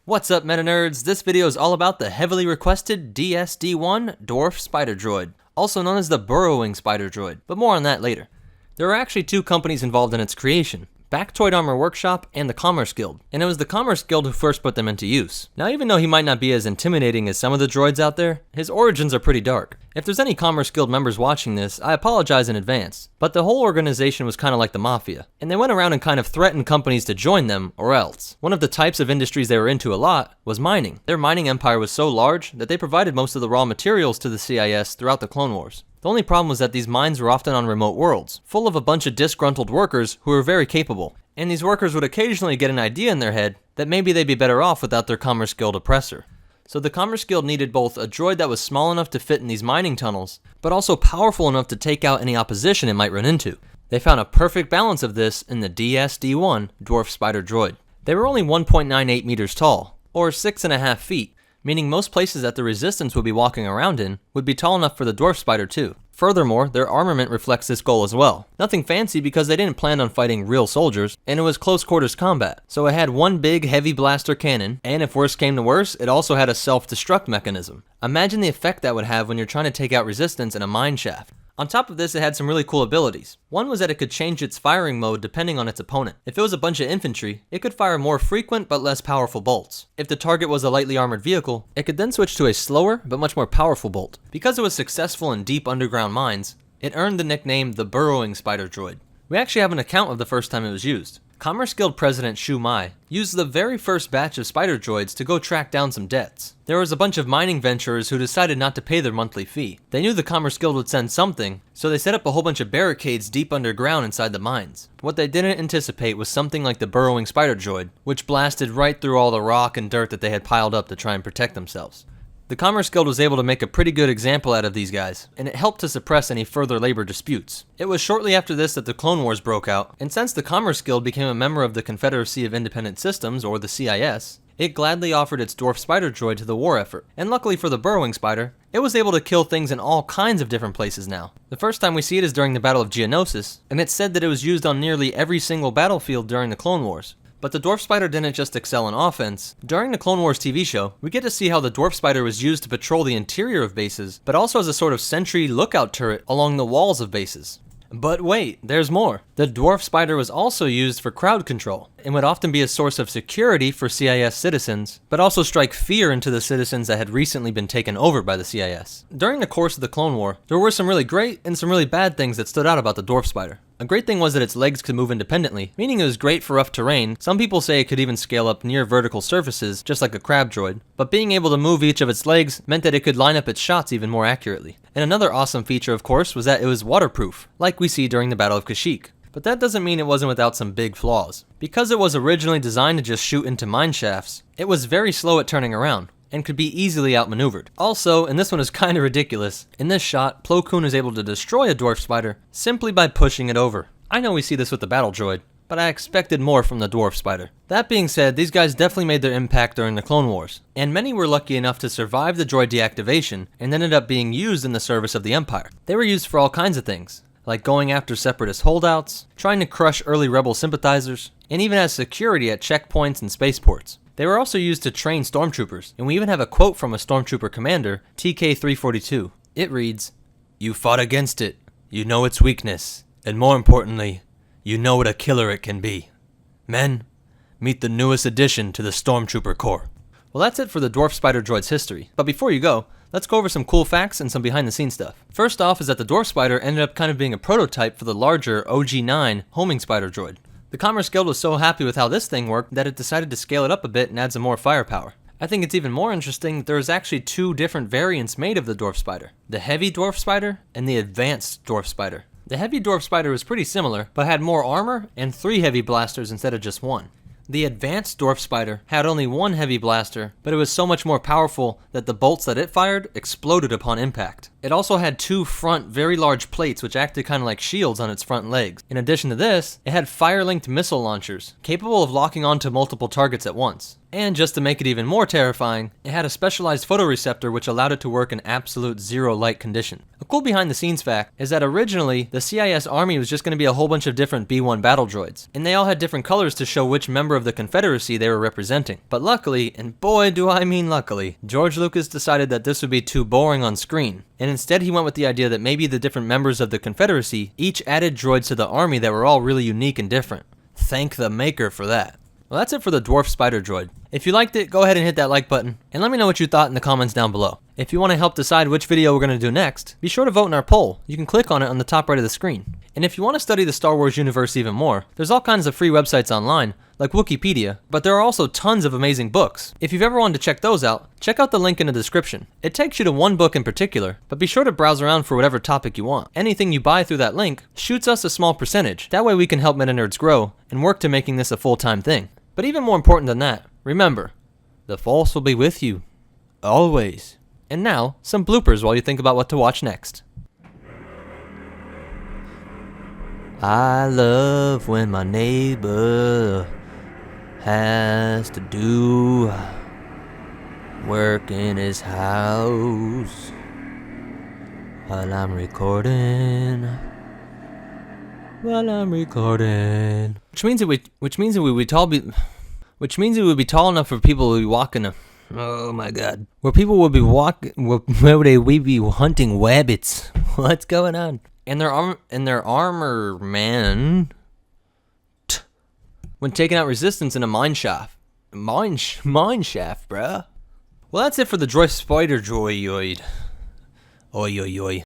What's up, meta nerds? This video is all about the heavily requested DSD1 Dwarf Spider Droid, also known as the Burrowing Spider Droid, but more on that later. There are actually two companies involved in its creation, Toy Armor Workshop and the Commerce Guild, and it was the Commerce Guild who first put them into use. Now, even though he might not be as intimidating as some of the droids out there, his origins are pretty dark. If there's any Commerce Guild members watching this, I apologize in advance, but the whole organization was kind of like the MAFIA, and they went around and kind of threatened companies to join them or else. One of the types of industries they were into a lot was mining. Their mining empire was so large that they provided most of the raw materials to the CIS throughout the Clone Wars. The only problem was that these mines were often on remote worlds, full of a bunch of disgruntled workers who were very capable, and these workers would occasionally get an idea in their head that maybe they'd be better off without their Commerce Guild oppressor. So the Commerce Guild needed both a droid that was small enough to fit in these mining tunnels, but also powerful enough to take out any opposition it might run into. They found a perfect balance of this in the DSD1 Dwarf Spider Droid. They were only 1.98 meters tall, or 6.5 feet, meaning most places that the Resistance would be walking around in would be tall enough for the Dwarf Spider too. Furthermore, their armament reflects this goal as well. Nothing fancy because they didn't plan on fighting real soldiers, and it was close quarters combat. So it had one big heavy blaster cannon, and if worse came to worse, it also had a self-destruct mechanism. Imagine the effect that would have when you're trying to take out Resistance in a mine shaft. On top of this, it had some really cool abilities. One was that it could change its firing mode depending on its opponent. If it was a bunch of infantry, it could fire more frequent but less powerful bolts. If the target was a lightly armored vehicle, it could then switch to a slower but much more powerful bolt. Because it was successful in deep underground mines, it earned the nickname the Burrowing Spider Droid. We actually have an account of the first time it was used. Commerce Guild President Shu Mai used the very first batch of spider droids to go track down some debts. There was a bunch of mining venturers who decided not to pay their monthly fee. They knew the Commerce Guild would send something, so they set up a whole bunch of barricades deep underground inside the mines. What they didn't anticipate was something like the Burrowing Spider Droid, which blasted right through all the rock and dirt that they had piled up to try and protect themselves. The Commerce Guild was able to make a pretty good example out of these guys, and it helped to suppress any further labor disputes. It was shortly after this that the Clone Wars broke out, and since the Commerce Guild became a member of the Confederacy of Independent Systems, or the CIS, it gladly offered its Dwarf Spider Droid to the war effort, and luckily for the Burrowing Spider, it was able to kill things in all kinds of different places now. The first time we see it is during the Battle of Geonosis, and it's said that it was used on nearly every single battlefield during the Clone Wars. But the Dwarf Spider didn't just excel in offense. During the Clone Wars TV show, we get to see how the Dwarf Spider was used to patrol the interior of bases, but also as a sort of sentry lookout turret along the walls of bases. But wait, there's more. The Dwarf Spider was also used for crowd control, and would often be a source of security for CIS citizens, but also strike fear into the citizens that had recently been taken over by the CIS. During the course of the Clone War, there were some really great and some really bad things that stood out about the Dwarf Spider. A great thing was that its legs could move independently, meaning it was great for rough terrain. Some people say it could even scale up near vertical surfaces, just like a crab droid. But being able to move each of its legs meant that it could line up its shots even more accurately. And another awesome feature, of course, was that it was waterproof, like we see during the Battle of Kashyyyk. But that doesn't mean it wasn't without some big flaws. Because it was originally designed to just shoot into mine shafts, it was very slow at turning around, and could be easily outmaneuvered. Also, and this one is kinda ridiculous, in this shot, Plo Koon is able to destroy a Dwarf Spider simply by pushing it over. I know we see this with the Battle Droid, but I expected more from the Dwarf Spider. That being said, these guys definitely made their impact during the Clone Wars, and many were lucky enough to survive the droid deactivation and ended up being used in the service of the Empire. They were used for all kinds of things, like going after separatist holdouts, trying to crush early rebel sympathizers, and even as security at checkpoints and spaceports. They were also used to train stormtroopers, and we even have a quote from a stormtrooper commander, TK-342. It reads, "You fought against it, you know its weakness, and more importantly, you know what a killer it can be. Men, meet the newest addition to the Stormtrooper Corps." Well, that's it for the Dwarf Spider Droid's history, but before you go, let's go over some cool facts and some behind-the-scenes stuff. First off is that the Dwarf Spider ended up kind of being a prototype for the larger OG-9 Homing Spider Droid. The Commerce Guild was so happy with how this thing worked that it decided to scale it up a bit and add some more firepower. I think it's even more interesting that there is actually two different variants made of the Dwarf Spider, the Heavy Dwarf Spider and the Advanced Dwarf Spider. The Heavy Dwarf Spider was pretty similar, but had more armor and 3 heavy blasters instead of just 1. The Advanced Dwarf Spider had only 1 heavy blaster, but it was so much more powerful that the bolts that it fired exploded upon impact. It also had two front, very large plates which acted kind of like shields on its front legs. In addition to this, it had fire-linked missile launchers, capable of locking onto multiple targets at once. And just to make it even more terrifying, it had a specialized photoreceptor which allowed it to work in absolute zero light condition. A cool behind the scenes fact is that originally, the CIS Army was just going to be a whole bunch of different B-1 battle droids, and they all had different colors to show which member of the Confederacy they were representing. But luckily, and boy do I mean luckily, George Lucas decided that this would be too boring on screen, and instead he went with the idea that maybe the different members of the Confederacy each added droids to the army that were all really unique and different. Thank the maker for that. Well, that's it for the Dwarf Spider Droid. If you liked it, go ahead and hit that like button, and let me know what you thought in the comments down below. If you want to help decide which video we're going to do next, be sure to vote in our poll. You can click on it on the top right of the screen. And if you want to study the Star Wars universe even more, there's all kinds of free websites online, like Wikipedia, but there are also tons of amazing books. If you've ever wanted to check those out, check out the link in the description. It takes you to one book in particular, but be sure to browse around for whatever topic you want. Anything you buy through that link shoots us a small percentage. That way we can help Meta Nerds grow and work to making this a full-time thing. But even more important than that, remember, the Force will be with you, always. And now, some bloopers while you think about what to watch next. I love when my neighbor has to do work in his house while I'm recording. Which means it would be tall enough for people to be walking. Oh my God! Where people would be walking, where would we be hunting wabbits? What's going on? And their armor, man. When taking out resistance in a mine shaft, bruh. Well, that's it for the Dwarf Spider Droid. Oi.